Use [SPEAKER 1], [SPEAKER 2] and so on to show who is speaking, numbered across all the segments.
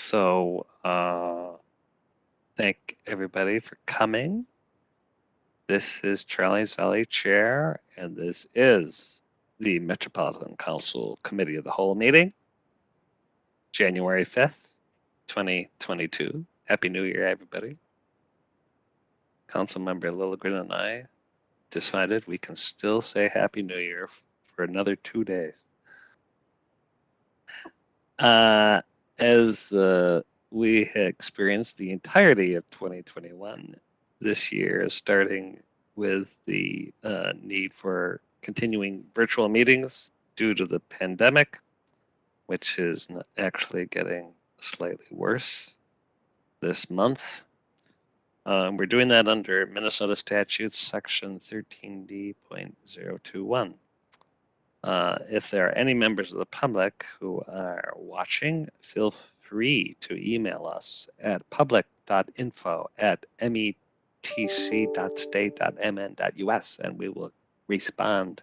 [SPEAKER 1] So thank everybody for coming. This is Charlie's Valley Chair, and this is the Metropolitan Council Committee of the Whole meeting, January 5th, 2022. Happy New Year, everybody. Councilmember Lilligren and I decided we can still say Happy New Year for another 2 days. As we experienced the entirety of 2021 this year, starting with the need for continuing virtual meetings due to the pandemic, which is actually getting slightly worse this month. We're doing that under Minnesota Statutes Section 13D.021. If there are any members of the public who are watching, feel free to email us at public.info@metc.state.mn.us, and we will respond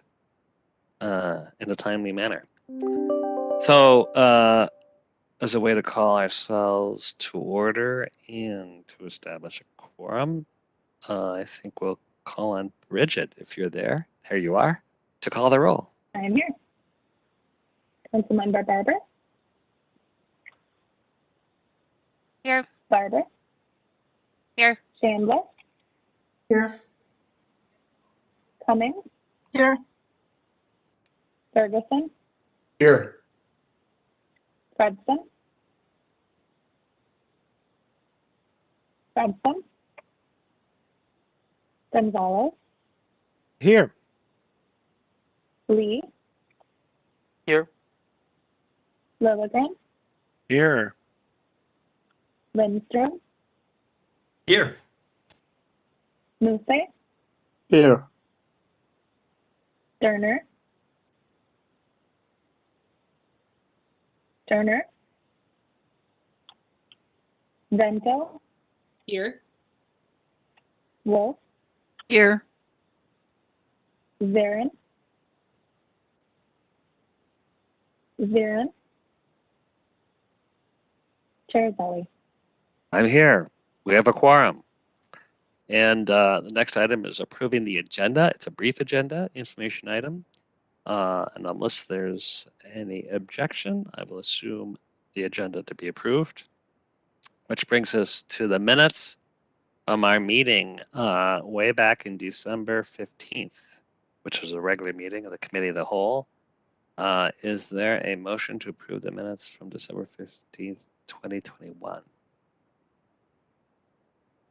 [SPEAKER 1] in a timely manner. So, as a way to call ourselves to order and to establish a quorum, I think we'll call on Bridget, if you're there. There you are, to call the roll.
[SPEAKER 2] I am here. Councilmember Barber?
[SPEAKER 3] Here.
[SPEAKER 2] Barber?
[SPEAKER 3] Here.
[SPEAKER 2] Chandler?
[SPEAKER 4] Here.
[SPEAKER 2] Cummings?
[SPEAKER 4] Here.
[SPEAKER 2] Ferguson?
[SPEAKER 4] Here.
[SPEAKER 2] Fredson? Fredson? Gonzalez?
[SPEAKER 4] Here.
[SPEAKER 2] Lee?
[SPEAKER 4] Here.
[SPEAKER 2] Lilligren?
[SPEAKER 4] Here.
[SPEAKER 2] Lindstrom?
[SPEAKER 4] Here.
[SPEAKER 2] Muse?
[SPEAKER 4] Here.
[SPEAKER 2] Sterner? Turner? Vento?
[SPEAKER 3] Here.
[SPEAKER 2] Wolf?
[SPEAKER 3] Here.
[SPEAKER 2] Zarin? Zarin? Chair Zelli.
[SPEAKER 1] I'm here. We have a quorum. And the next item is approving the agenda. It's a brief agenda, information item. And unless there's any objection, I will assume the agenda to be approved. Which brings us to the minutes from our meeting way back in December 15th, which was a regular meeting of the Committee of the Whole. Is there a motion to approve the minutes from December 15th, 2021?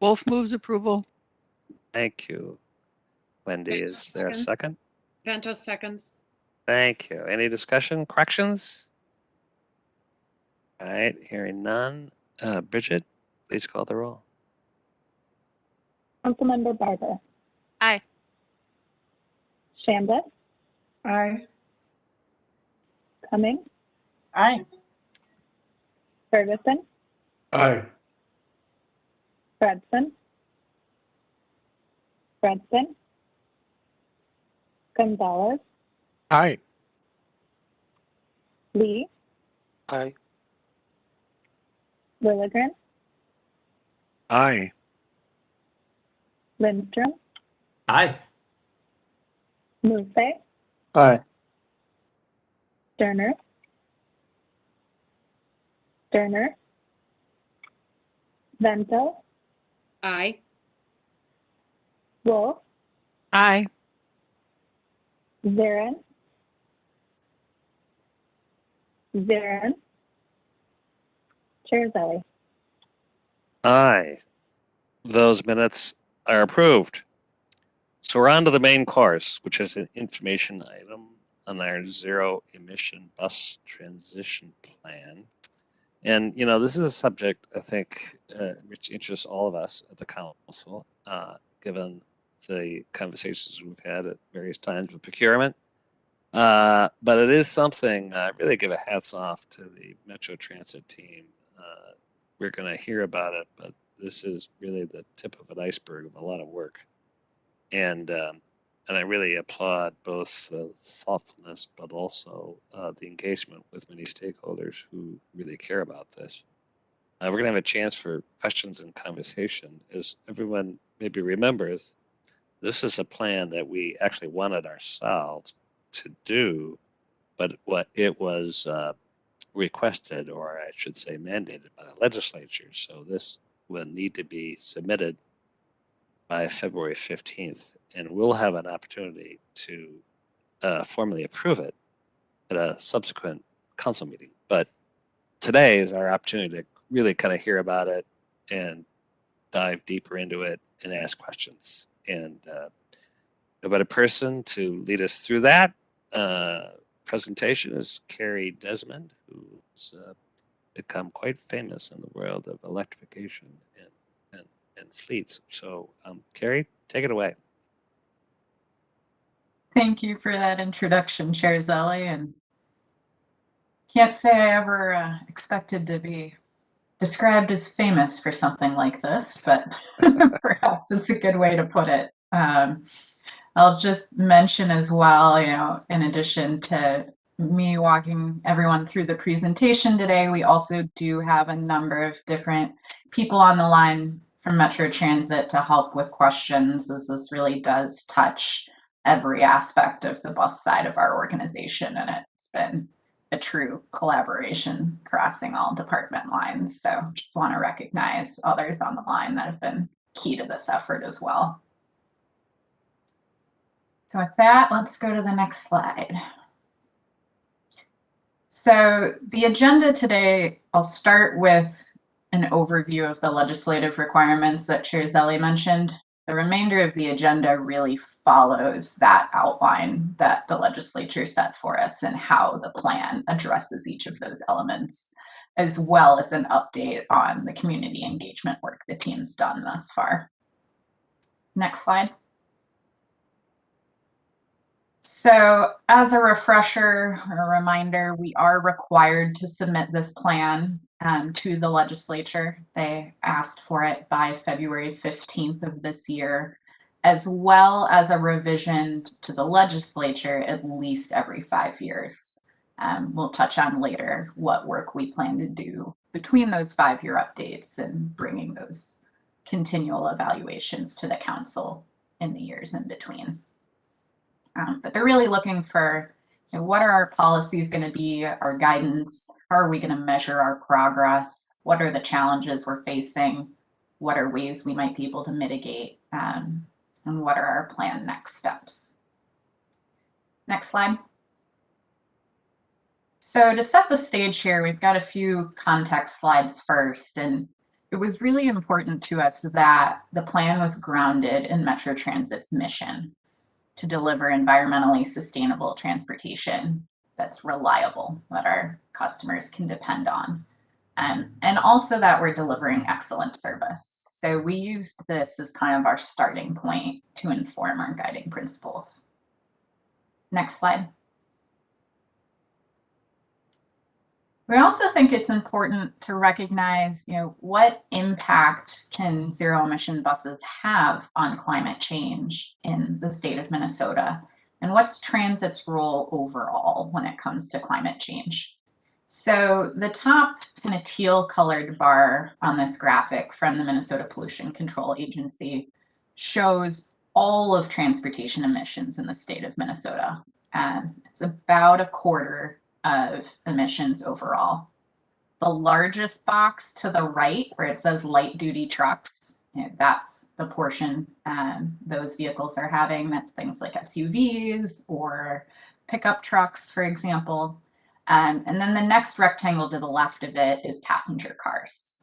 [SPEAKER 3] Wolf moves approval.
[SPEAKER 1] Thank you, Wendy.
[SPEAKER 5] Vento
[SPEAKER 1] Is there a
[SPEAKER 5] seconds.
[SPEAKER 1] second?
[SPEAKER 5] Vento seconds.
[SPEAKER 1] Thank you. Any discussion, corrections? All right, hearing none. Bridget, please call the roll.
[SPEAKER 2] Councilmember Barber?
[SPEAKER 3] Aye.
[SPEAKER 2] Chambliss?
[SPEAKER 4] Aye.
[SPEAKER 2] Cummings?
[SPEAKER 4] Aye.
[SPEAKER 2] Ferguson?
[SPEAKER 4] Aye.
[SPEAKER 2] Fredson? Fredson? Gonzalez?
[SPEAKER 4] Aye.
[SPEAKER 2] Lee?
[SPEAKER 4] Aye.
[SPEAKER 2] Lilligren?
[SPEAKER 4] Aye.
[SPEAKER 2] Lindstrom?
[SPEAKER 4] Aye.
[SPEAKER 2] Muse?
[SPEAKER 4] Aye.
[SPEAKER 2] Sterner? Sterner? Vento?
[SPEAKER 5] Aye.
[SPEAKER 2] Wolf?
[SPEAKER 3] Aye.
[SPEAKER 2] Zarin? Zarin? Chair Zelli.
[SPEAKER 1] Aye. Those minutes are approved. So we're on to the main course, which is an information item on our zero emission bus transition plan. And, you know, this is a subject, I think, which interests all of us at the council, given the conversations we've had at various times with procurement. But it is something, I really give a hats off to the Metro Transit team. We're going to hear about it, but this is really the tip of an iceberg of a lot of work. And I really applaud both the thoughtfulness, but also the engagement with many stakeholders who really care about this. we're going to have a chance for questions and conversation. As everyone maybe remembers, this is a plan that we actually wanted ourselves to do, but what it was requested, or I should say mandated by the legislature. So this will need to be submitted by February 15th, and we'll have an opportunity to formally approve it at a subsequent council meeting. But today is our opportunity to really kind of hear about it and dive deeper into it and ask questions. And no better person to lead us through that presentation is Carrie Desmond, who's become quite famous in the world of electrification and fleets. So Carrie, take it away.
[SPEAKER 6] Thank you for that introduction, Chair Zelli, and can't say I ever expected to be described as famous for something like this, but perhaps it's a good way to put it. I'll just mention as well, in addition to me walking everyone through the presentation today, we also do have a number of different people on the line from Metro Transit to help with questions, as this really does touch every aspect of the bus side of our organization, and it's been a true collaboration crossing all department lines. So just want to recognize others on the line that have been key to this effort as well. So with that, let's go to the next slide. So the agenda today, I'll start with an overview of the legislative requirements that Chair Zelli mentioned. The remainder of the agenda really follows that outline that the legislature set for us and how the plan addresses each of those elements, as well as an update on the community engagement work the team's done thus far. Next slide. So as a refresher or a reminder, we are required to submit this plan to the legislature. They asked for it by February 15th of this year, as well as a revision to the legislature at least every 5 years. We'll touch on later what work we plan to do between those 5-year updates and bringing those continual evaluations to the council in the years in between. But they're really looking for, what are our policies going to be, our guidance, how are we going to measure our progress, what are the challenges we're facing, what are ways we might be able to mitigate, and what are our planned next steps. Next slide. So to set the stage here, we've got a few context slides first, and it was really important to us that the plan was grounded in Metro Transit's mission to deliver environmentally sustainable transportation that's reliable, that our customers can depend on, and also that we're delivering excellent service. So we used this as kind of our starting point to inform our guiding principles. Next slide. We also think it's important to recognize, what impact can zero emission buses have on climate change in the state of Minnesota, and what's transit's role overall when it comes to climate change. So the top kind of teal colored bar on this graphic from the Minnesota Pollution Control Agency shows all of transportation emissions in the state of Minnesota. It's about a quarter of emissions overall. The largest box to the right, where it says light duty trucks, that's the portion those vehicles are having. That's things like SUVs or pickup trucks, for example. And then the next rectangle to the left of it is passenger cars.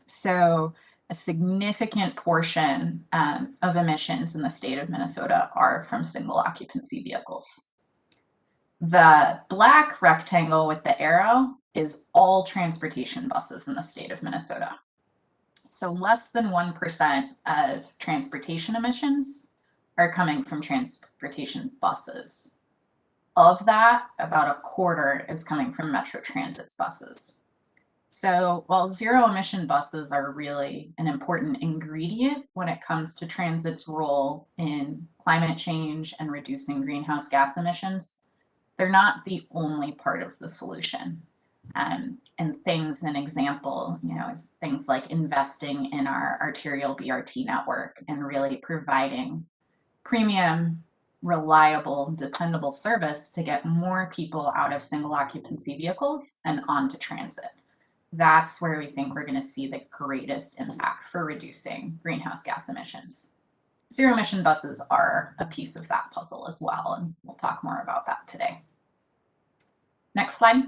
[SPEAKER 6] So a significant portion of emissions in the state of Minnesota are from single occupancy vehicles. The black rectangle with the arrow is all transportation buses in the state of Minnesota. So less than 1% of transportation emissions are coming from transportation buses. Of that, about a quarter is coming from Metro Transit's buses. So while zero emission buses are really an important ingredient when it comes to transit's role in climate change and reducing greenhouse gas emissions, they're not the only part of the solution. And things, an example, is things like investing in our arterial BRT network and really providing premium, reliable, dependable service to get more people out of single occupancy vehicles and onto transit. That's where we think we're going to see the greatest impact for reducing greenhouse gas emissions. Zero emission buses are a piece of that puzzle as well, and we'll talk more about that today. Next slide.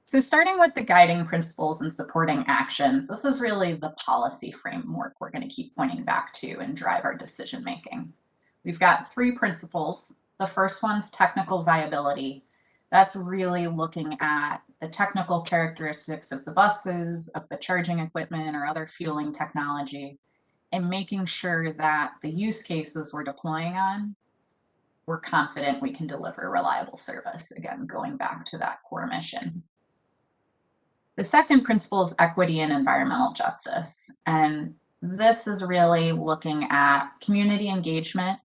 [SPEAKER 6] So starting with the guiding principles and supporting actions, this is really the policy framework we're going to keep pointing back to and drive our decision making. We've got 3 principles. The first one's technical viability. That's really looking at the technical characteristics of the buses, of the charging equipment or other fueling technology, and making sure that the use cases we're deploying on, we're confident we can deliver reliable service. Again, going back to that core mission. The second principle is equity and environmental justice. And this is really looking at community engagement,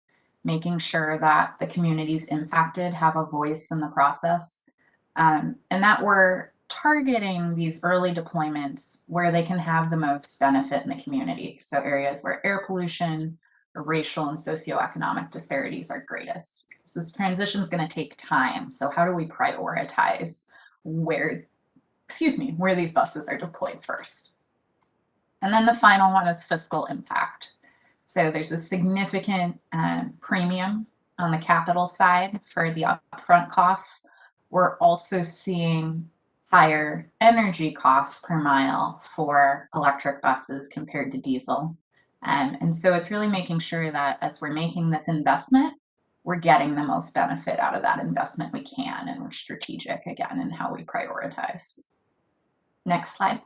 [SPEAKER 6] making sure that the communities impacted have a voice in the process, and that we're targeting these early deployments where they can have the most benefit in the community. So areas where air pollution or racial and socioeconomic disparities are greatest. Because this transition is going to take time. So how do we prioritize where these buses are deployed first? And then the final one is fiscal impact. So there's a significant premium on the capital side for the upfront costs. We're also seeing higher energy costs per mile for electric buses compared to diesel. And so it's really making sure that as we're making this investment, we're getting the most benefit out of that investment we can, and we're strategic again in how we prioritize. Next slide.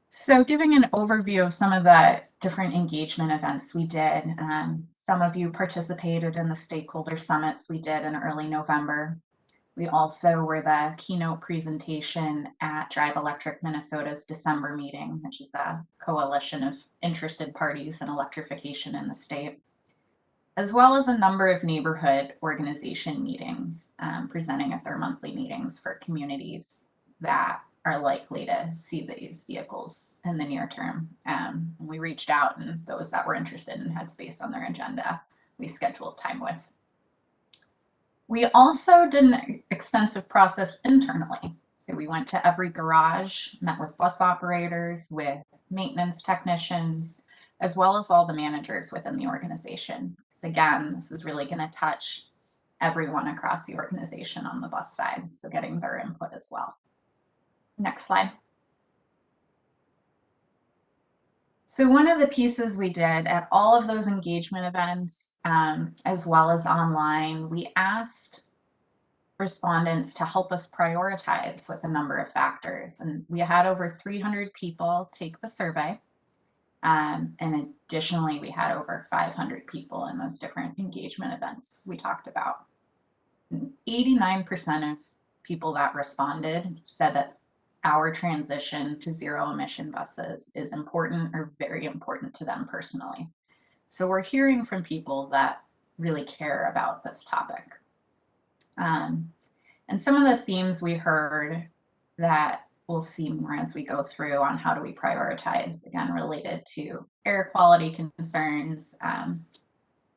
[SPEAKER 6] So giving an overview of some of the different engagement events we did. Some of you participated in the stakeholder summits we did in early November. We also were the keynote presentation at Drive Electric Minnesota's December meeting, which is a coalition of interested parties in electrification in the state, as well as a number of neighborhood organization meetings, presenting at their monthly meetings for communities that are likely to see these vehicles in the near term. We reached out, and those that were interested and had space on their agenda, we scheduled time with. We also did an extensive process internally. So we went to every garage, met with bus operators, with maintenance technicians, as well as all the managers within the organization. So again, this is really going to touch everyone across the organization on the bus side, so getting their input as well. Next slide. So one of the pieces we did at all of those engagement events, as well as online, we asked respondents to help us prioritize with a number of factors. And we had over 300 people take the survey. And additionally, we had over 500 people in those different engagement events we talked about. 89% of people that responded said that our transition to zero emission buses is important or very important to them personally. So we're hearing from people that really care about this topic. And some of the themes we heard that we'll see more as we go through on how do we prioritize, again, related to air quality concerns,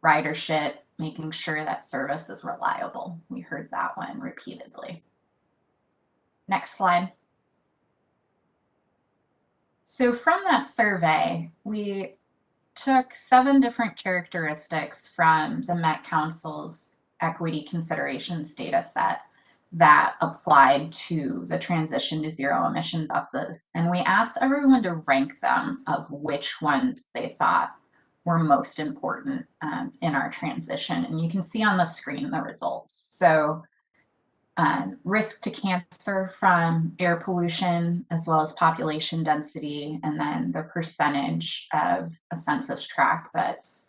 [SPEAKER 6] ridership, making sure that service is reliable. We heard that one repeatedly. Next slide. So from that survey, we took 7 different characteristics from the Met Council's equity considerations data set that applied to the transition to zero emission buses. And we asked everyone to rank them of which ones they thought were most important in our transition. And you can see on the screen the results. So risk to cancer from air pollution, as well as population density, and then the percentage of a census tract that's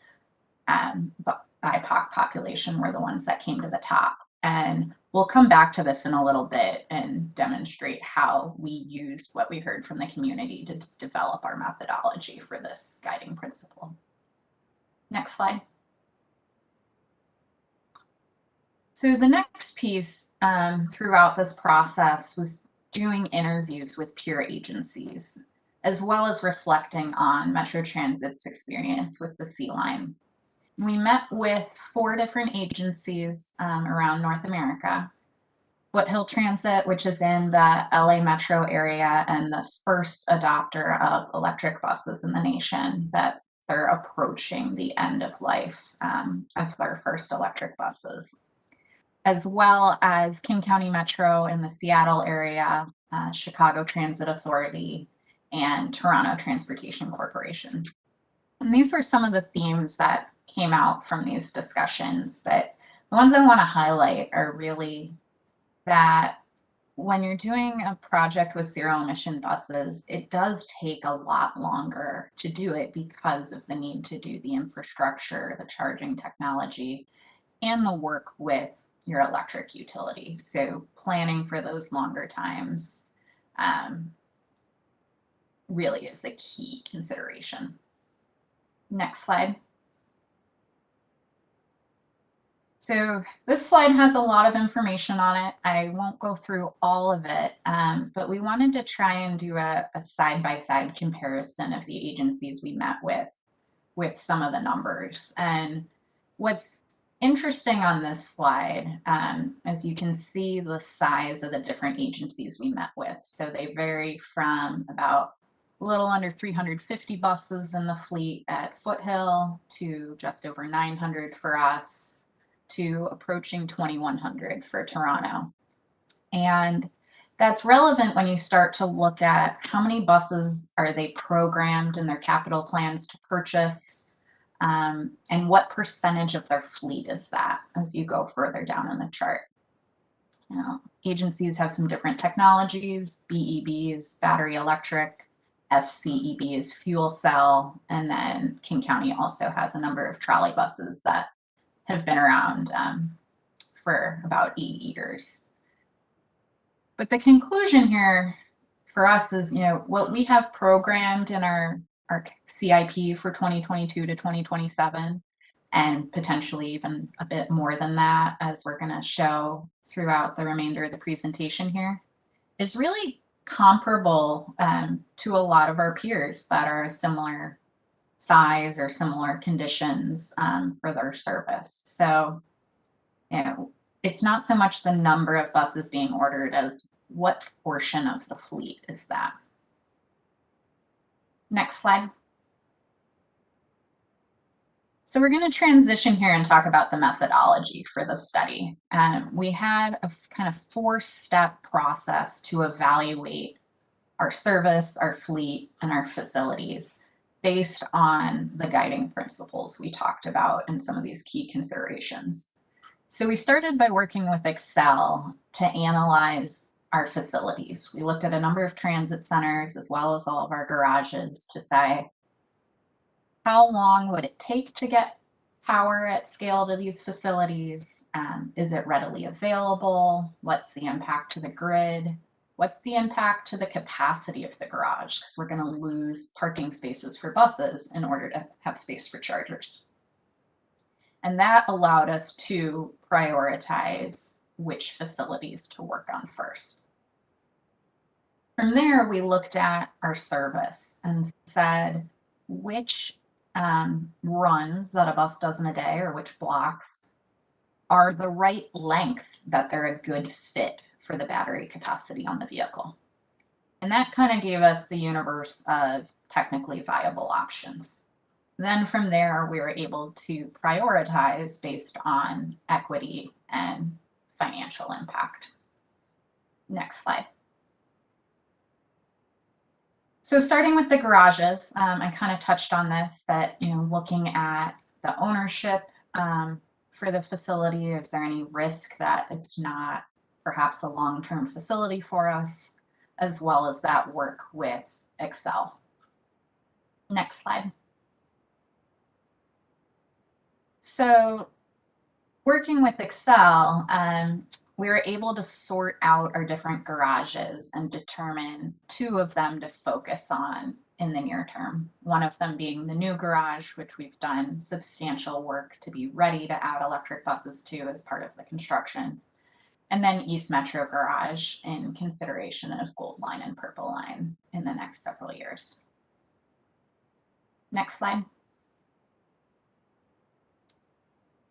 [SPEAKER 6] BIPOC population were the ones that came to the top. And we'll come back to this in a little bit and demonstrate how we used what we heard from the community to develop our methodology for this guiding principle. Next slide. So the next piece throughout this process was doing interviews with peer agencies, as well as reflecting on Metro Transit's experience with the Sea Line. We met with 4 different agencies around North America. Foothill Transit, which is in the LA metro area and the first adopter of electric buses in the nation, that they're approaching the end of life of their first electric buses, as well as King County Metro in the Seattle area, Chicago Transit Authority, and Toronto Transportation Corporation. And these were some of the themes that came out from these discussions, but the ones I want to highlight are really that when you're doing a project with zero emission buses, it does take a lot longer to do it because of the need to do the infrastructure, the charging technology, and the work with your electric utility. So planning for those longer times really is a key consideration. Next slide. So this slide has a lot of information on it. I won't go through all of it, but we wanted to try and do a side-by-side comparison of the agencies we met with some of the numbers. And what's interesting on this slide, as you can see the size of the different agencies we met with. So they vary from about a little under 350 buses in the fleet at Foothill to just over 900 for us, to approaching 2,100 for Toronto. And that's relevant when you start to look at how many buses are they programmed in their capital plans to purchase, and what percentage of their fleet is that as you go further down in the chart. You know, agencies have some different technologies. BEB is battery electric, FCEB is fuel cell, and then King County also has a number of trolley buses that have been around for about 8 years. But the conclusion here for us is, you know, what we have programmed in our CIP for 2022 to 2027, and potentially even a bit more than that, as we're going to show throughout the remainder of the presentation here, is really comparable to a lot of our peers that are similar size or similar conditions for their service. So, you know, it's not so much the number of buses being ordered as what portion of the fleet is that. Next slide. So we're going to transition here and talk about the methodology for the study. We had a kind of 4-step process to evaluate our service, our fleet, and our facilities based on the guiding principles we talked about and some of these key considerations. So we started by working with Excel to analyze our facilities. We looked at a number of transit centers as well as all of our garages to say, how long would it take to get power at scale to these facilities? Is it readily available? What's the impact to the grid? What's the impact to the capacity of the garage? Because we're going to lose parking spaces for buses in order to have space for chargers. And that allowed us to prioritize which facilities to work on first. From there, we looked at our service and said which runs that a bus does in a day, or which blocks, are the right length that they're a good fit for the battery capacity on the vehicle. And that kind of gave us the universe of technically viable options. Then from there, we were able to prioritize based on equity and financial impact. Next slide. So starting with the garages, I kind of touched on this, but looking at the ownership for the facility, is there any risk that it's not perhaps a long-term facility for us, as well as that work with Excel. Next slide. So working with Excel, we were able to sort out our different garages and determine 2 of them to focus on in the near term. One of them being the new garage, which we've done substantial work to be ready to add electric buses to as part of the construction. And then East Metro Garage in consideration of Gold Line and Purple Line in the next several years. Next slide.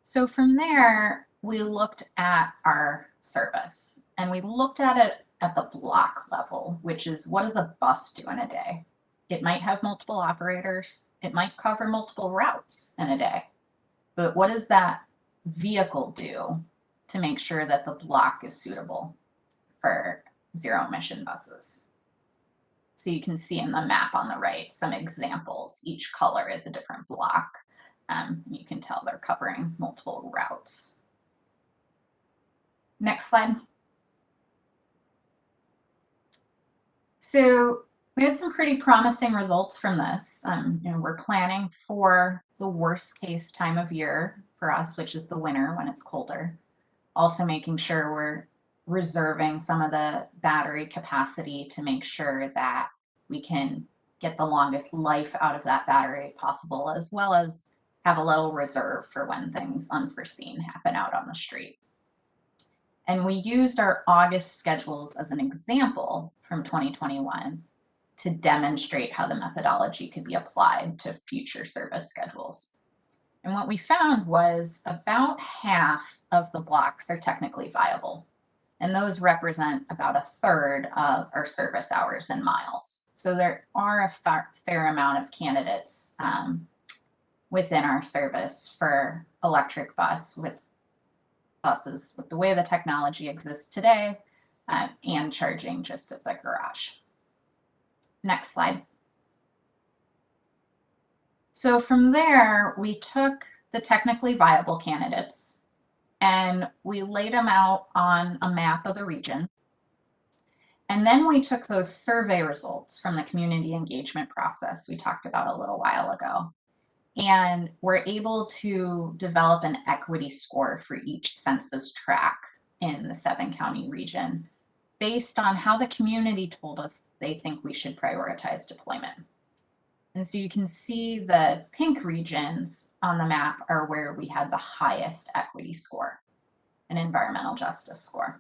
[SPEAKER 6] So from there, we looked at our service and we looked at it at the block level, which is what does a bus do in a day? It might have multiple operators. It might cover multiple routes in a day. But what does that vehicle do to make sure that the block is suitable for zero emission buses? So you can see in the map on the right some examples. Each color is a different block. You can tell they're covering multiple routes. Next slide. So we had some pretty promising results from this. We're planning for the worst case time of year for us, which is the winter when it's colder. Also making sure we're reserving some of the battery capacity to make sure that we can get the longest life out of that battery possible, as well as have a little reserve for when things unforeseen happen out on the street. And we used our August schedules as an example from 2021 to demonstrate how the methodology could be applied to future service schedules. And what we found was about half of the blocks are technically viable. And those represent about a third of our service hours in miles. So there are a fair amount of candidates within our service for electric buses with the way the technology exists today and charging just at the garage. Next slide. So from there, we took the technically viable candidates and we laid them out on a map of the region. And then we took those survey results from the community engagement process we talked about a little while ago. And we're able to develop an equity score for each census tract in the 7-county region based on how the community told us they think we should prioritize deployment. And so you can see the pink regions on the map are where we had the highest equity score, an environmental justice score.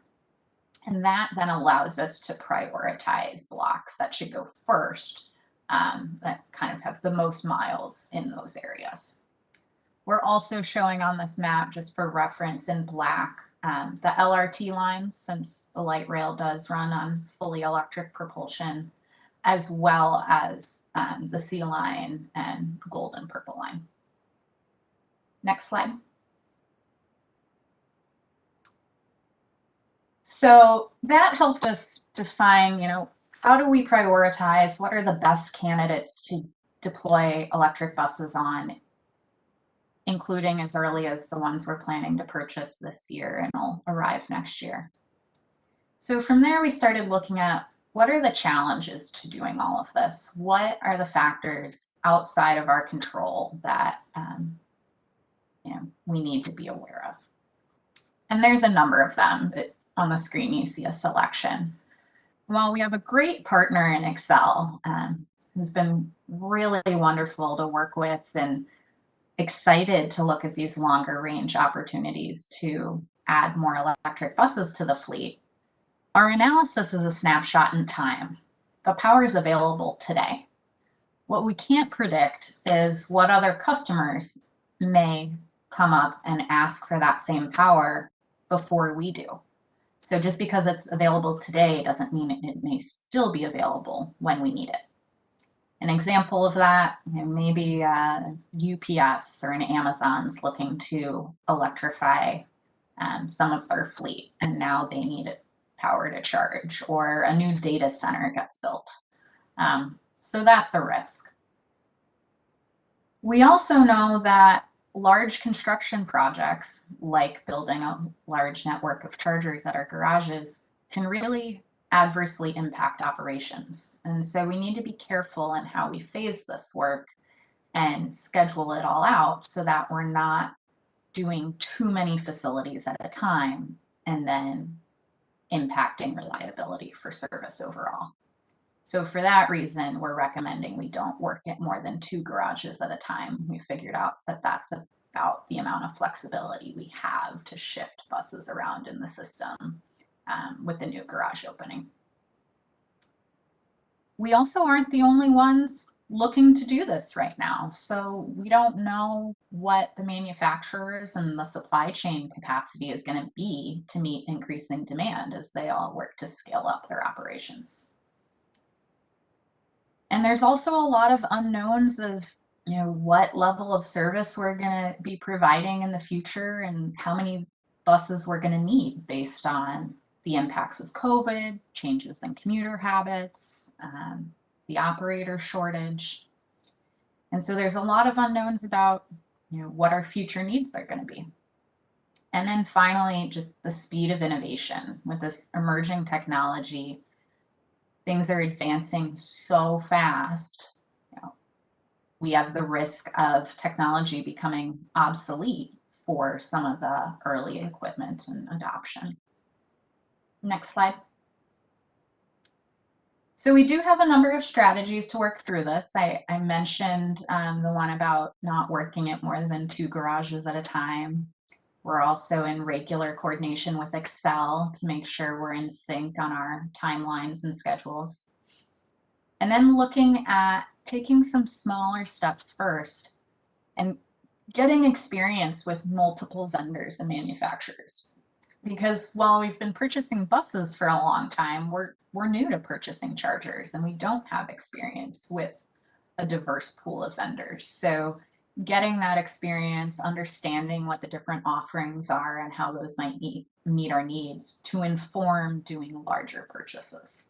[SPEAKER 6] And that then allows us to prioritize blocks that should go first, that kind of have the most miles in those areas. We're also showing on this map, just for reference in black, the LRT lines, since the light rail does run on fully electric propulsion, as well as the C line and gold and purple line. Next slide. So that helped us define, how do we prioritize? What are the best candidates to deploy electric buses on, including as early as the ones we're planning to purchase this year and will arrive next year. So from there, we started looking at what are the challenges to doing all of this? What are the factors outside of our control that we need to be aware of? And there's a number of them, but on the screen you see a selection. While we have a great partner in Excel, who's been really wonderful to work with and excited to look at these longer range opportunities to add more electric buses to the fleet, our analysis is a snapshot in time. The power is available today. What we can't predict is what other customers may come up and ask for that same power before we do. So just because it's available today doesn't mean it may still be available when we need it. An example of that, maybe UPS or an Amazon's looking to electrify some of their fleet, and now they need power to charge, or a new data center gets built. So that's a risk. We also know that large construction projects, like building a large network of chargers at our garages, can really adversely impact operations. And so we need to be careful in how we phase this work and schedule it all out so that we're not doing too many facilities at a time and then impacting reliability for service overall. So for that reason, we're recommending we don't work at more than 2 garages at a time. We figured out that that's about the amount of flexibility we have to shift buses around in the system with the new garage opening. We also aren't the only ones looking to do this right now. So we don't know what the manufacturers and the supply chain capacity is going to be to meet increasing demand as they all work to scale up their operations. And there's also a lot of unknowns of, you know, what level of service we're going to be providing in the future and how many buses we're going to need based on the impacts of COVID, changes in commuter habits, the operator shortage. And so there's a lot of unknowns about, you know, what our future needs are going to be. And then finally, just the speed of innovation with this emerging technology. Things are advancing so fast. You know, we have the risk of technology becoming obsolete for some of the early equipment and adoption. Next slide. So we do have a number of strategies to work through this. I mentioned the one about not working at more than 2 garages at a time. We're also in regular coordination with Excel to make sure we're in sync on our timelines and schedules. And then looking at taking some smaller steps first and getting experience with multiple vendors and manufacturers. Because while we've been purchasing buses for a long time, we're new to purchasing chargers and we don't have experience with a diverse pool of vendors. So getting that experience, understanding what the different offerings are and how those might meet our needs to inform doing larger purchases.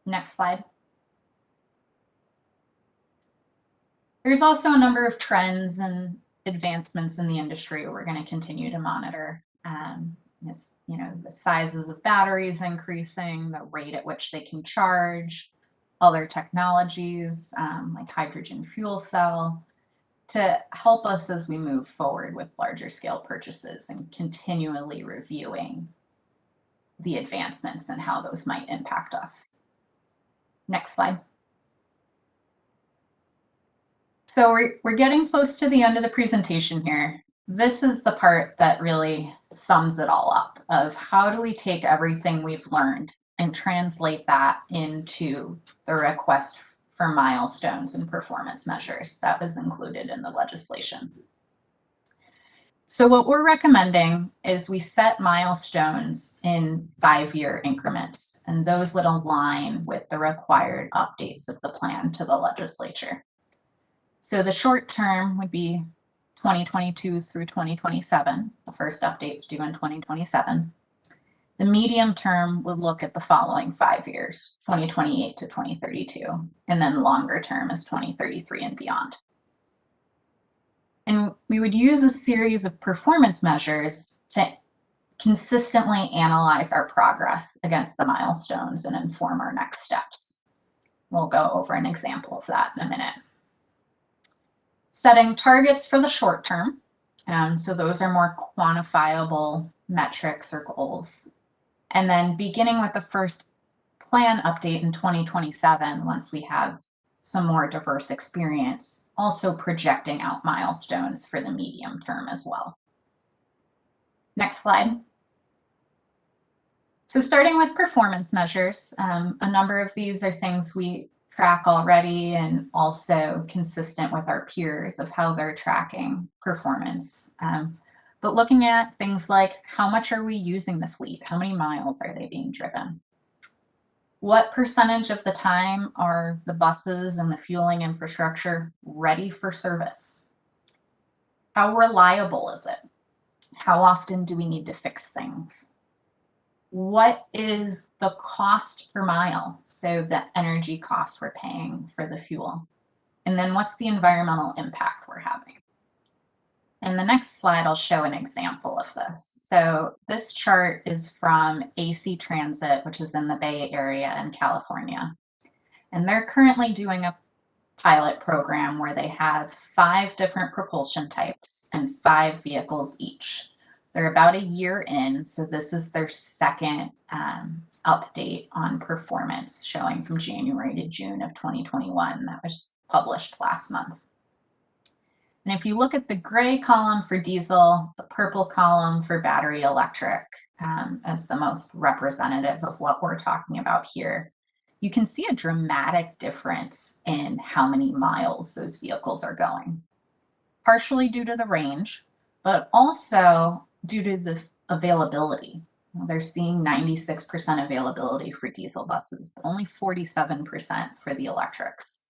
[SPEAKER 6] Next slide. There's also a number of trends and advancements in the industry we're going to continue to monitor. It's, you know, the sizes of batteries increasing, the rate at which they can charge, other technologies like hydrogen fuel cell to help us as we move forward with larger scale purchases and continually reviewing the advancements and how those might impact us. Next slide. So we're getting close to the end of the presentation here. This is the part that really sums it all up of how do we take everything we've learned and translate that into the request for milestones and performance measures that was included in the legislation. So what we're recommending is we set milestones in 5-year increments, and those would align with the required updates of the plan to the legislature. So the short term would be 2022 through 2027. The first update's due in 2027. The medium term would look at the following 5 years, 2028 to 2032, and then longer term is 2033 and beyond. And we would use a series of performance measures to consistently analyze our progress against the milestones and inform our next steps. We'll go over an example of that in a minute. Setting targets for the short term. So those are more quantifiable metrics or goals. And then beginning with the first plan update in 2027, once we have some more diverse experience, also projecting out milestones for the medium term as well. Next slide. So starting with performance measures, a number of these are things we track already and also consistent with our peers of how they're tracking performance. But looking at things like how much are we using the fleet? How many miles are they being driven? What percentage of the time are the buses and the fueling infrastructure ready for service? How reliable is it? How often do we need to fix things? What is the cost per mile? So the energy cost we're paying for the fuel. And then what's the environmental impact we're having? In the next slide, I'll show an example of this. So this chart is from AC Transit, which is in the Bay Area in California. And they're currently doing a pilot program where they have 5 different propulsion types and 5 vehicles each. They're about a year in, so this is their second update on performance, showing from January to June of 2021. That was published last month. And if you look at the gray column for diesel, the purple column for battery electric as the most representative of what we're talking about here, you can see a dramatic difference in how many miles those vehicles are going. Partially due to the range, but also due to the availability. They're seeing 96% availability for diesel buses, but only 47% for the electrics.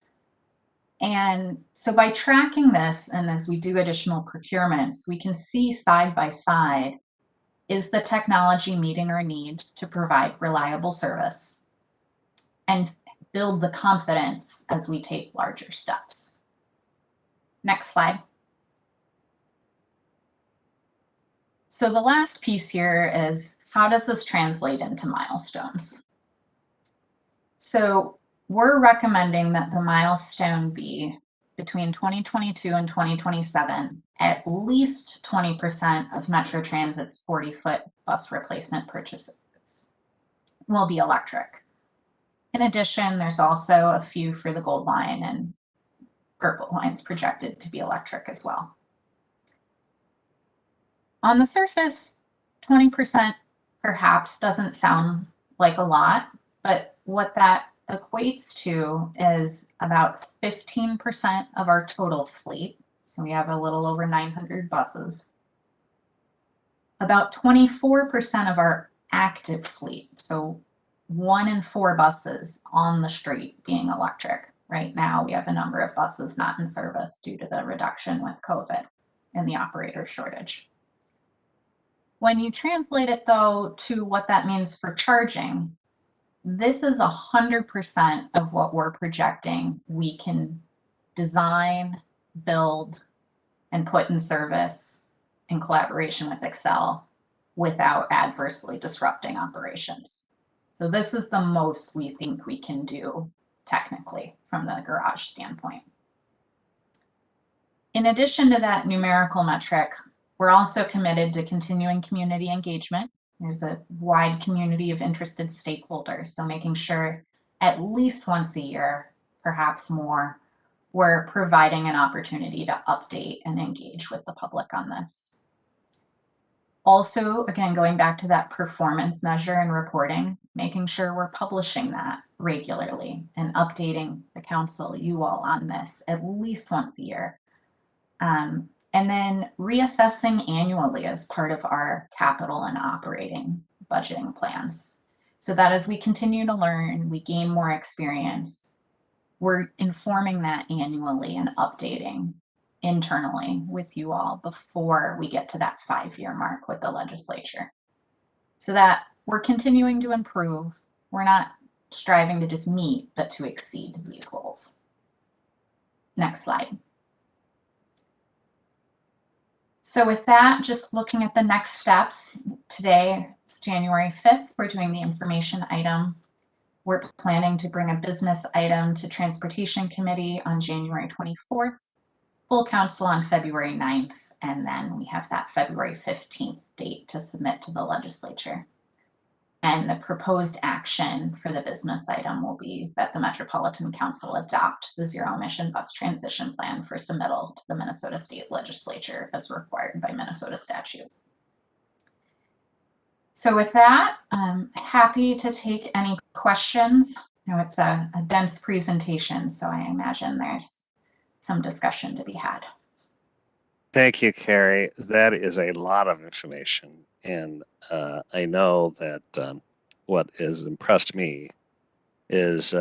[SPEAKER 6] And so by tracking this, and as we do additional procurements, we can see side by side, is the technology meeting our needs to provide reliable service and build the confidence as we take larger steps. Next slide. So the last piece here is, how does this translate into milestones? So we're recommending that the milestone be between 2022 and 2027, at least 20% of Metro Transit's 40-foot bus replacement purchases will be electric. In addition, there's also a few for the Gold Line and Purple Lines projected to be electric as well. On the surface, 20% perhaps doesn't sound like a lot, but what that equates to is about 15% of our total fleet. So we have a little over 900 buses. About 24% of our active fleet. So 1 in 4 buses on the street being electric. Right now, we have a number of buses not in service due to the reduction with COVID and the operator shortage. When you translate it, though, to what that means for charging, this is 100% of what we're projecting we can design, build, and put in service in collaboration with Excel without adversely disrupting operations. So this is the most we think we can do technically from the garage standpoint. In addition to that numerical metric, we're also committed to continuing community engagement. There's a wide community of interested stakeholders, so making sure at least once a year, perhaps more, we're providing an opportunity to update and engage with the public on this. Also, again, going back to that performance measure and reporting, making sure we're publishing that regularly and updating the council, you all, on this at least once a year. And then reassessing annually as part of our capital and operating budgeting plans. So that as we continue to learn, we gain more experience, we're informing that annually and updating internally with you all before we get to that 5-year mark with the legislature. So that we're continuing to improve. We're not striving to just meet, but to exceed these goals. Next slide. So with that, just looking at the next steps, today is January 5th, we're doing the information item. We're planning to bring a business item to Transportation Committee on January 24th, full council on February 9th, and then we have that February 15th date to submit to the legislature. And the proposed action for the business item will be that the Metropolitan Council adopt the zero emission bus transition plan for submittal to the Minnesota State Legislature as required by Minnesota statute. So with that, I'm happy to take any questions. I know it's a dense presentation, so I imagine there's some discussion to be had.
[SPEAKER 1] Thank you, Carrie. That is a lot of information. And I know that what has impressed me is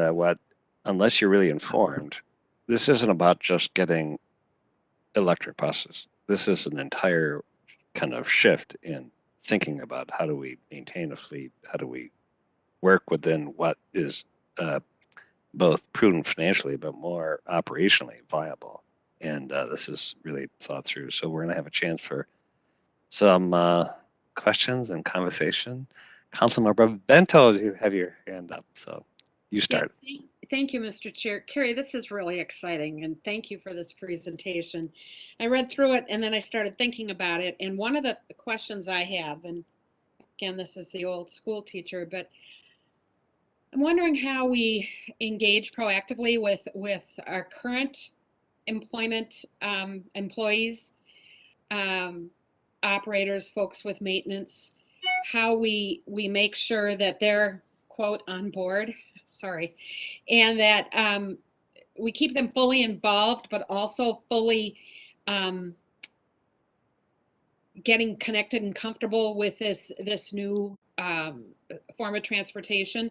[SPEAKER 1] unless you're really informed, this isn't about just getting electric buses. This is an entire kind of shift in thinking about how do we maintain a fleet, how do we work within what is both prudent financially, but more operationally viable. And this is really thought through. So we're going to have a chance for some questions and conversation. Councilmember Bento, you have your hand up. So You start.
[SPEAKER 5] Yes, thank you, Mr. Chair. Carrie, this is really exciting, and thank you for this presentation. I read through it, and then I started thinking about it, and one of the questions I have, and again, this is the old school teacher, but I'm wondering how we engage proactively with our current employment employees, operators, folks with maintenance, how we make sure that they're, quote, on board, sorry, and that we keep them fully involved, but also fully getting connected and comfortable with this new form of transportation.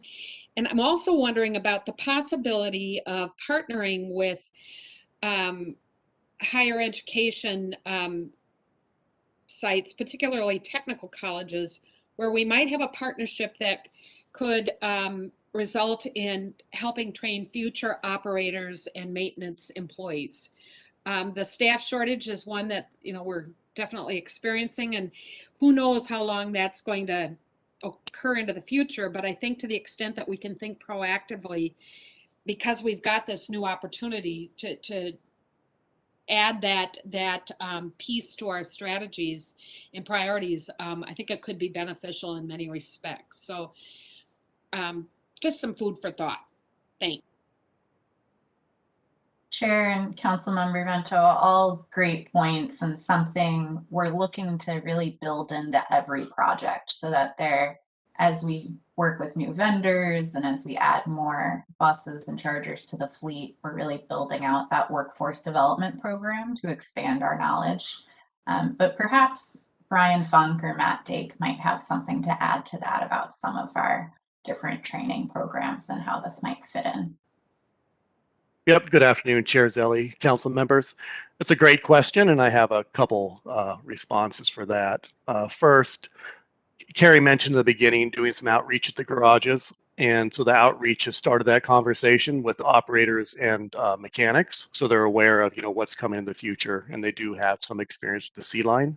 [SPEAKER 5] And I'm also wondering about the possibility of partnering with higher education sites, particularly technical colleges, where we might have a partnership that could result in helping train future operators and maintenance employees. The staff shortage is one that we're definitely experiencing, and who knows how long that's going to occur into the future. But I think to the extent that we can think proactively, because we've got this new opportunity to add that piece to our strategies and priorities, I think it could be beneficial in many respects. So just some food for thought. Thanks.
[SPEAKER 6] Chair and Councilmember Vento, all great points, and something we're looking to really build into every project so that as we work with new vendors and as we add more buses and chargers to the fleet, we're really building out that workforce development program to expand our knowledge. But perhaps Brian Funk or Matt Dake might have something to add to that about some of our different training programs and how this might fit in.
[SPEAKER 7] Yep, good afternoon, Chair Zelli, council members. It's a great question, and I have a couple responses for that. First, Carrie mentioned in the beginning doing some outreach at the garages, and so the outreach has started that conversation with operators and mechanics, so they're aware of what's coming in the future, and they do have some experience with the C-line.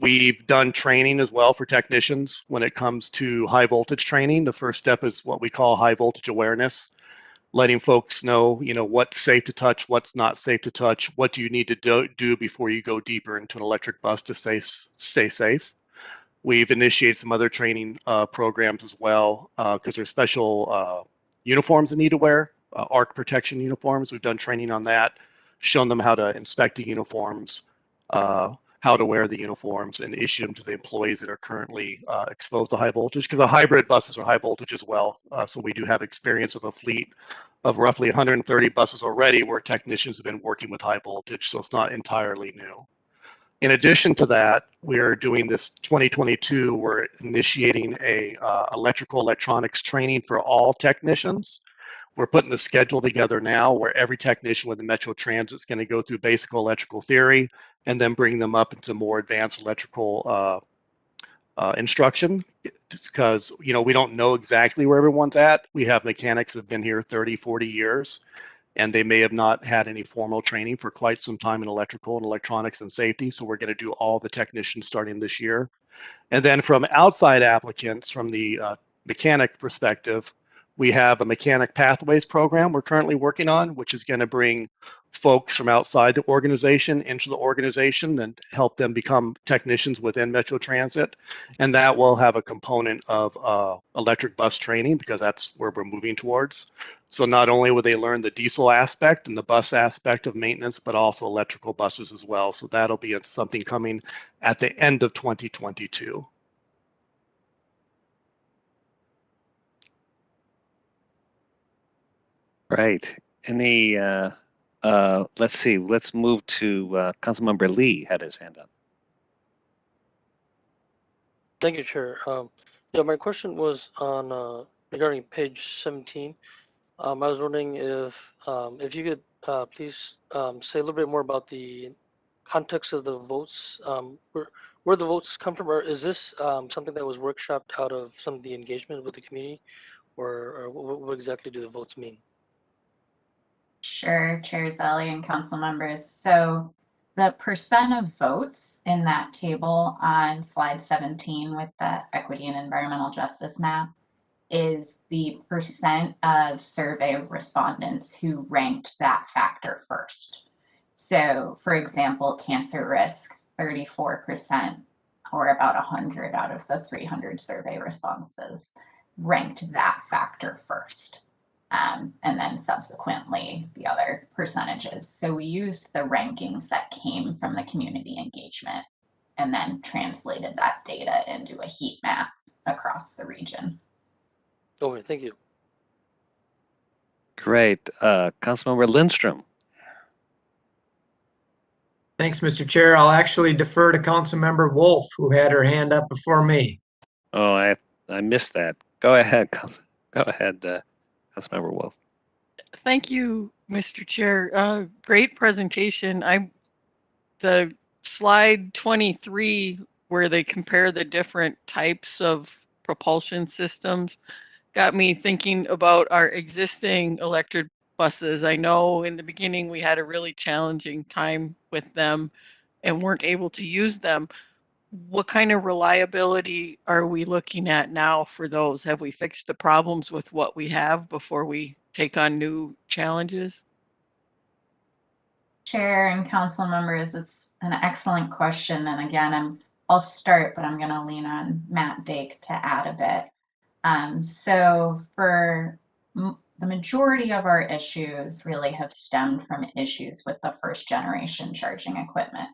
[SPEAKER 7] We've done training as well for technicians when it comes to high voltage training. The first step is what we call high voltage awareness, letting folks know, what's safe to touch, what's not safe to touch, what do you need to do before you go deeper into an electric bus to stay safe. We've initiated some other training programs as well, because there's special uniforms they need to wear, arc protection uniforms. We've done training on that, shown them how to inspect the uniforms, how to wear the uniforms, and issue them to the employees that are currently exposed to high voltage, because the hybrid buses are high voltage as well. So we do have experience with a fleet of roughly 130 buses already where technicians have been working with high voltage, so it's not entirely new. In addition to that, we're doing this 2022, we're initiating a electrical electronics training for all technicians. We're putting the schedule together now where every technician with the Metro Transit is going to go through basic electrical theory and then bring them up into more advanced electrical instruction, because we don't know exactly where everyone's at. We have mechanics that have been here 30, 40 years, and they may have not had any formal training for quite some time in electrical and electronics and safety. So we're going to do all the technicians starting this year. And then from outside applicants, from the mechanic perspective, we have a mechanic pathways program we're currently working on, which is going to bring folks from outside the organization into the organization and help them become technicians within Metro Transit. And that will have a component of electric bus training, because that's where we're moving towards. So not only will they learn the diesel aspect and the bus aspect of maintenance, but also electrical buses as well. So that'll be something coming at the end of 2022.
[SPEAKER 1] Right. Any, let's see, let's move to Councilmember Lee had his hand up.
[SPEAKER 4] Thank you, Chair. Yeah, my question was on regarding page 17. I was wondering if you could please say a little bit more about the context of the votes, where the votes come from, or is this something that was workshopped out of some of the engagement with the community, or what exactly do the votes mean?
[SPEAKER 6] Sure, Chair Zelli and council members. So the percent of votes in that table on slide 17 with the equity and environmental justice map is the percent of survey respondents who ranked that factor first. So for example, cancer risk, 34%, or about 100 out of the 300 survey responses ranked that factor first. And then subsequently the other percentages. So we used the rankings that came from the community engagement and then translated that data into a heat map across the region.
[SPEAKER 4] Okay, thank you.
[SPEAKER 1] Great. Councilmember Lindstrom.
[SPEAKER 8] Thanks, Mr. Chair. I'll actually defer to Councilmember Wolf, who had her hand up before me.
[SPEAKER 1] Oh, I missed that. Go ahead, go ahead, Councilmember Wolf.
[SPEAKER 3] Thank you, Mr. Chair. Great presentation. The slide 23, where they compare the different types of propulsion systems, got me thinking about our existing electric buses. I know in the beginning we had a really challenging time with them and weren't able to use them. What kind of reliability are we looking at now for those? Have we fixed the problems with what we have before we take on new challenges?
[SPEAKER 6] Chair and council members, it's an excellent question. And again, I'll start, but I'm going to lean on Matt Dake to add a bit. So for the majority of our issues really have stemmed from issues with the first generation charging equipment.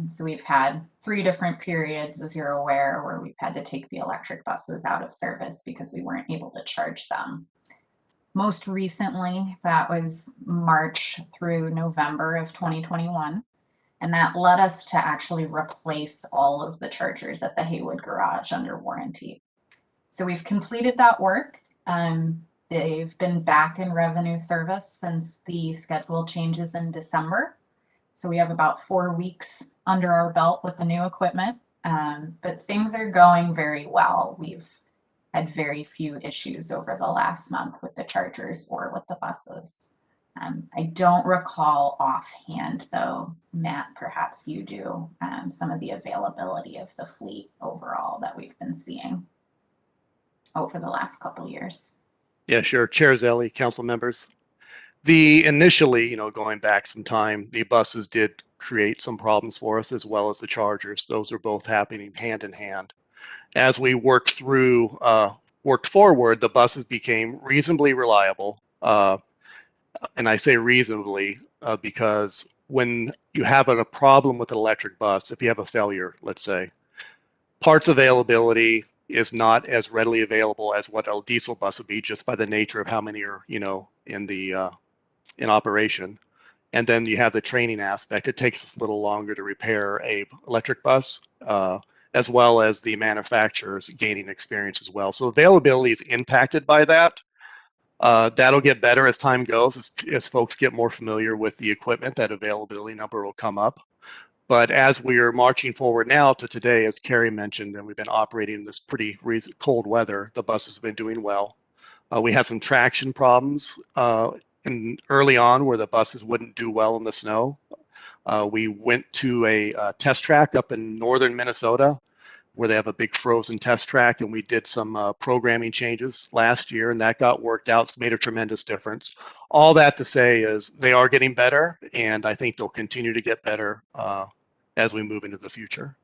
[SPEAKER 6] So we've had 3 different periods, as you're aware, where we've had to take the electric buses out of service because we weren't able to charge them. Most recently, that was March through November of 2021. And that led us to actually replace all of the chargers at the Haywood garage under warranty. So we've completed that work. They've been back in revenue service since the schedule changes in December. So we have about 4 weeks under our belt with the new equipment, but things are going very well. We've had very few issues over the last month with the chargers or with the buses. I don't recall offhand though, Matt, perhaps you do, some of the availability of the fleet overall that we've been seeing over the last couple of years.
[SPEAKER 7] Yeah, sure. Chair Zelli, council members. Initially, going back some time, the buses did create some problems for us as well as the chargers. Those are both happening hand in hand. As we worked forward, the buses became reasonably reliable. And I say reasonably because when you have a problem with an electric bus, if you have a failure, let's say, parts availability is not as readily available as what a diesel bus would be just by the nature of how many are, in operation. And then you have the training aspect. It takes us a little longer to repair a electric bus, as well as the manufacturers gaining experience as well. So availability is impacted by that. That'll get better as time goes, as folks get more familiar with the equipment. That availability number will come up. But as we are marching forward now to today, as Carrie mentioned, and we've been operating in this pretty cold weather, the buses have been doing well. We have some traction problems early on where the buses wouldn't do well in the snow. We went to a test track up in northern Minnesota where they have a big frozen test track, and we did some programming changes last year, and that got worked out. It's made a tremendous difference. All that to say is they are getting better, and I think they'll continue to get better as we move into the future.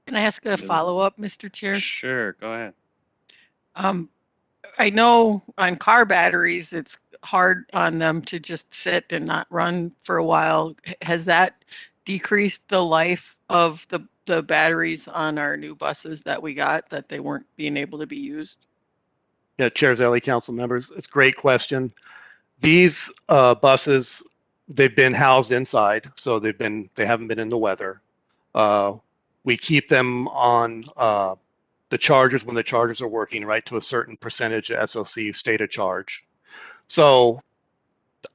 [SPEAKER 3] Can I ask a follow-up, Mr. Chair?
[SPEAKER 1] Sure, go ahead.
[SPEAKER 3] I know on car batteries, it's hard on them to just sit and not run for a while. Has that decreased the life of the batteries on our new buses that we got, that they weren't being able to be used?
[SPEAKER 7] Yeah, Chair Zelli, council members, it's a great question. These buses, they've been housed inside, so they haven't been in the weather. We keep them on the chargers when the chargers are working, right, to a certain percentage of SOC state of charge. So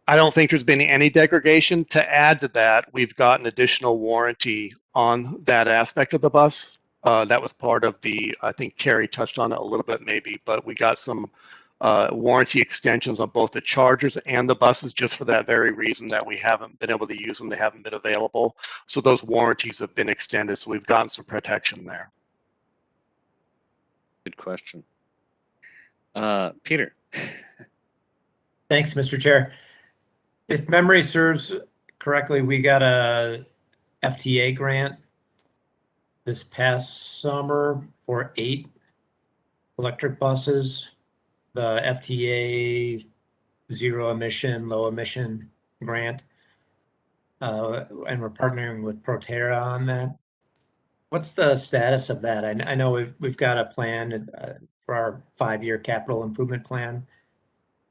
[SPEAKER 7] I don't think there's been any degradation. To add to that, we've got an additional warranty on that aspect of the bus. That was part of I think Carrie touched on it a little bit maybe, but we got some warranty extensions on both the chargers and the buses just for that very reason that we haven't been able to use them. They haven't been available. So those warranties have been extended. So we've gotten some protection there.
[SPEAKER 1] question. Peter.
[SPEAKER 8] Thanks, Mr. Chair. If memory serves correctly, we got a FTA grant this past summer for 8 electric buses. The FTA zero emission, low emission grant. And we're partnering with Proterra on that. What's the status of that? I know we've got a plan for our 5-year capital improvement plan.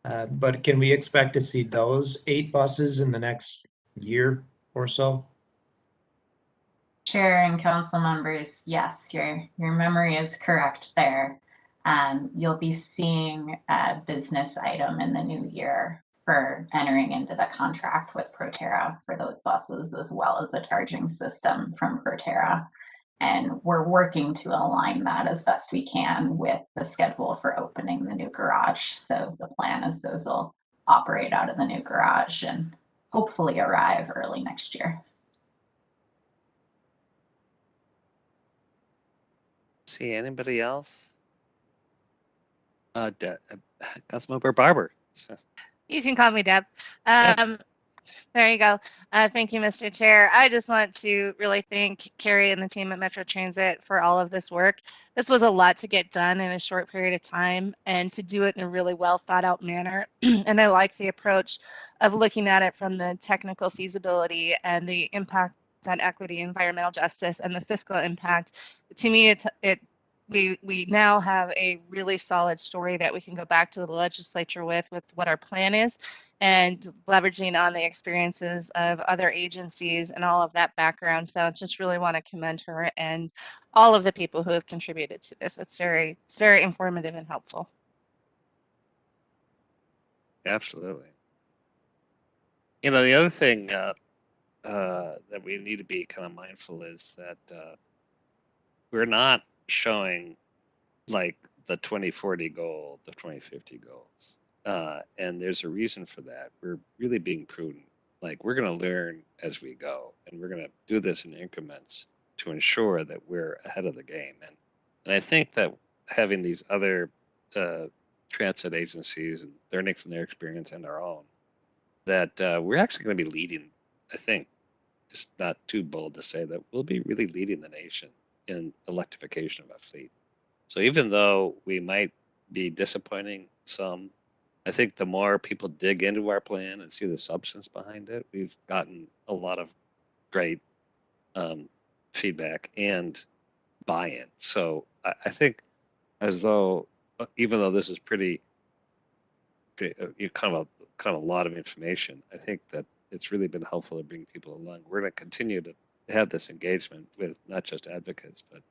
[SPEAKER 8] But can we expect to see those 8 buses in the next year or so?
[SPEAKER 6] Chair and council members, yes, your memory is correct there. You'll be seeing a business item in the new year for entering into the contract with Proterra for those buses, as well as a charging system from Proterra. And we're working to align that as best we can with the schedule for opening the new garage. So the plan is those will operate out of the new garage and hopefully arrive early next year.
[SPEAKER 1] See anybody else? Councilmember Barber.
[SPEAKER 9] You can call me Deb. There you go. Thank you, Mr. Chair. I just want to really thank Carrie and the team at Metro Transit for all of this work. This was a lot to get done in a short period of time and to do it in a really well thought out manner. And I like the approach of looking at it from the technical feasibility and the impact on equity, environmental justice, and the fiscal impact. To me, we now have a really solid story that we can go back to the legislature with what our plan is, and leveraging on the experiences of other agencies and all of that background. So just really want to commend her and all of the people who have contributed to this. It's very informative and helpful.
[SPEAKER 1] Absolutely. You know, the other thing that we need to be kind of mindful is that we're not showing like the 2040 goal, the 2050 goals. And there's a reason for that. We're really being prudent. Like, we're going to learn as we go, and we're going to do this in increments to ensure that we're ahead of the game. And I think that having these other transit agencies and learning from their experience and our own, that we're actually going to be leading, I think, it's not too bold to say that we'll be really leading the nation in electrification of our fleet. So even though we might be disappointing some, I think the more people dig into our plan and see the substance behind it, we've gotten a lot of great feedback and buy-in. So I think, as though, even though this is pretty kind of a lot of information, I think that it's really been helpful to bring people along. We're going to continue to have this engagement with not just advocates, but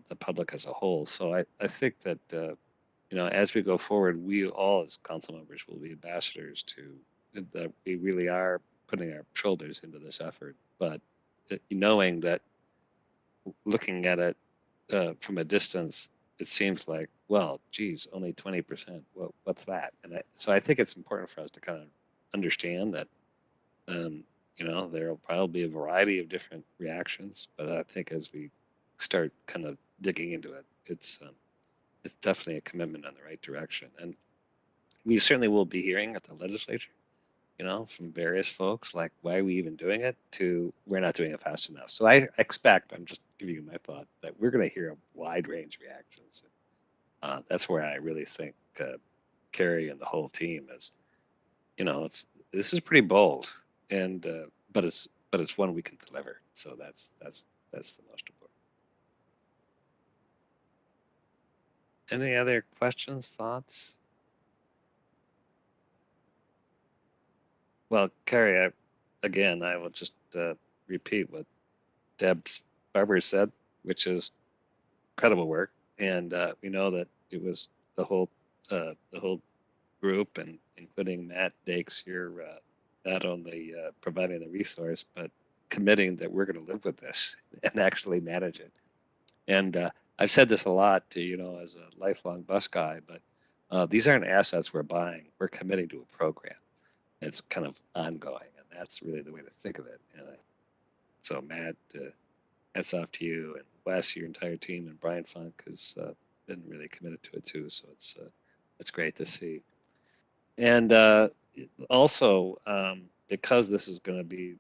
[SPEAKER 1] the public as a whole. So I think that, you know, as we go forward, we all as council members will be ambassadors to that. We really are putting our shoulders into this effort, but knowing that, looking at it from a distance, it seems like, well, geez, only 20%. Well, what's that? And so I think it's important for us to kind of understand that, you know, there will probably be a variety of different reactions, but I think as we start kind of digging into it, it's definitely a commitment in the right direction. And we certainly will be hearing at the legislature, you know, from various folks, like, why are we even doing it, to we're not doing it fast enough. So I expect, I'm just giving you my thought, that we're going to hear a wide range of reactions. That's where I really think Carrie and the whole team is, you know, this is pretty bold, and but it's one we can deliver. So that's the most important. Any other questions, thoughts? Well, Carrie, I will just repeat what Barber said, which is incredible work, and we know that it was the whole group, and including Matt Dakes here, not only providing the resource, but committing that we're going to live with this and actually manage it. And I've said this a lot to, you know, as a lifelong bus guy, but these aren't assets we're buying. We're committing to a program. It's kind of ongoing, and that's really the way to think of it. And so, Matt, hats off to you, and Wes, your entire team, and Brian Funk, because been really committed to it too. So it's great to see. And also, because this is going to be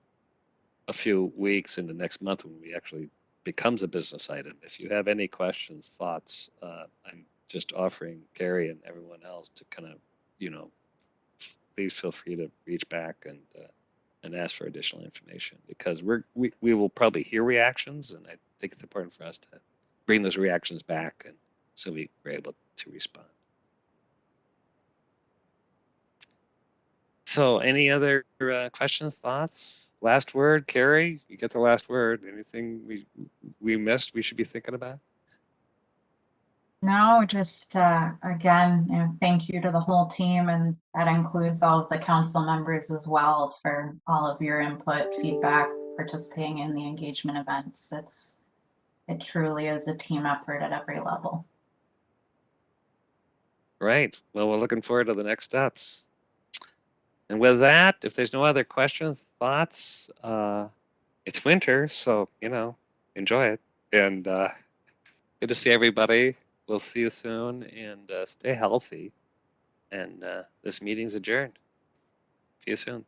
[SPEAKER 1] a few weeks into next month when we actually becomes a business item, if you have any questions, thoughts, I'm just offering Carrie and everyone else to kind of, please feel free to reach back and ask for additional information, because we will probably hear reactions, and I think it's important for us to bring those reactions back, and so we're able to respond. So any other questions, thoughts? Last word, Carrie, you get the last word. Anything we missed we should be thinking about?
[SPEAKER 6] No, just again, thank you to the whole team, and that includes all of the council members as well for all of your input, feedback, participating in the engagement events. It truly is a team effort at every level.
[SPEAKER 1] Right. Well, we're looking forward to the next steps. And with that, if there's no other questions, thoughts, it's winter, so enjoy it. And good to see everybody. We'll see you soon, and stay healthy. And this meeting's adjourned. See you soon.